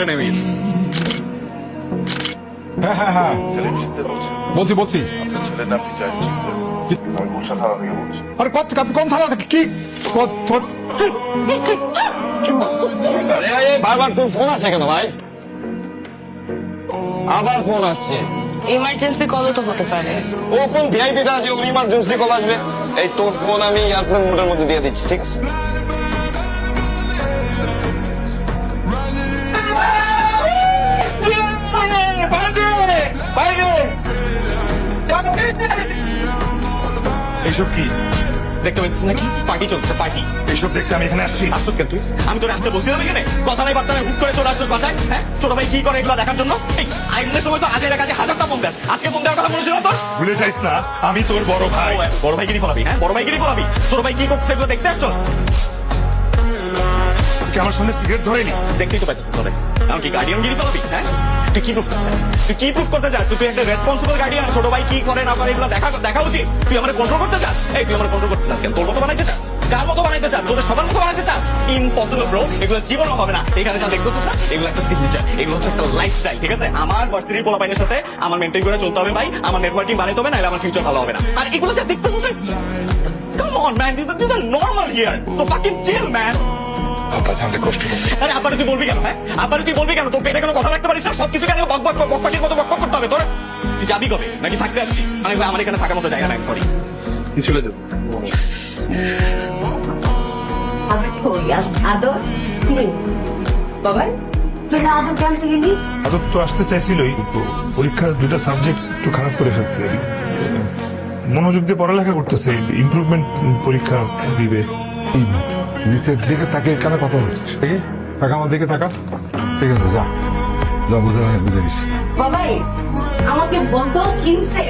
করে নেমে গেছি। হ্যাঁ হ্যাঁ হ্যাঁ বলছি বলছি আরে কত আপনি কোন থানা থেকে কি বারবার তোর ফোন আসে কেন ভাই? আবার ফোন আসছে। ইমার্জেন্সি কল তো হতে পারে। ও কোন ভিআইপি টা আছে ওর ইমার্জেন্সি কল আসবে? এই তোর ফোন আমি এয়ারপ্লেন মোডের মধ্যে দিয়ে দিচ্ছি, ঠিক আছে? এইসব কি দেখতে পাচ্ছিস নাকি? পার্টি চলছে, পার্টি। এইসব দেখতে আমি এখানে আসছি। আসছিস কেন তুই? আমি তো আসতে বলছিলাম এখানে, কথা নাই বার্তা নাই, হুট করে চলে আসছিস বাসায়। হ্যাঁ, ছোট ভাই কি করে এগুলো দেখার জন্য? এই আইনের সময় তো আজের কাজে হাজারটা ফোন দেয়, আজকে ফোন দেওয়ার কথা মনে ছিল তোর? ভুলে যাইস না আমি তোর বড় ভাই। বড় ভাই গিরি ফলাবি? হ্যাঁ, বড় ভাই গিরি ফলাবি? ছোট ভাই কি করছে এগুলো দেখতে আসছো? কি আমার সামনে সিগারেট ধরেনি? দেখতেই তো পাচ্ছিস তোর এমন কি গার্ডিয়ান গিরি ফলাবি? হ্যাঁ, তুই কি প্রুফ করছিস? তুই কি প্রুফ করতে চাস? তুই একটা রেসপন্সিবল গার্ডিয়ান, ছোট ভাই কি করে না করে এগুলো দেখা উচিত। তুই আমার কন্ট্রোল করতে চাস? এই তুই আমার কন্ট্রোল করতে চাস কেন? তোর মতো বানাইতে চাস? কার মতো বানাইতে চাস? তোদের সবার মতো বানাইতে চাস? ইম্পসিবল ব্রো, এগুলো জীবনও হবে না। এখানে যা দেখতেছিস না, এগুলো একটা সিগনেচার, এগুলো হচ্ছে একটা লাইফস্টাইল, ঠিক আছে? আমার ভার্সিটির পোলাপাইনের সাথে আমার মেনটেন করে চলতে হবে ভাই, আমার নেটওয়ার্কিং বানাইতে হবে, নাহলে আমার ফিউচার ভালো হবে না। আর এগুলো যা দেখতেছিস, come on man, this are normal here, so fucking chill man. আপা জানলে কষ্ট করবে। আরে আবার তুই বলবি কেন? হ্যাঁ, আবার তুই বলবি কেন? তোর পেটে কোনো কথা রাখতে পারিস না? সবকিছু কেন বকবাকির মতো বকবক করতে হবে তোর? তুই যাবি কবে? নাকি থাকতে আসছিস? আমার এখানে থাকার মতো জায়গা নাই, সরি। চলে যাবো। আদর বাবা তুই না আদর জানতে গেলি? আদর তো আসতে চাইছিলই, পরীক্ষার দুটা সাবজেক্ট একটু খারাপ করে ফেলছে। মনোযোগ দিয়ে পড়ালেখা করতেছে, ইমপ্রুভমেন্ট পরীক্ষা দিবে। নিচের দিকে তাকে কেন কথা বলছিস? দেখি টাকা আমার দিকে টাকা। ঠিক আছে যা যা বুঝে বুঝে নিস। বাবাই আমাকে বলতো কিনছে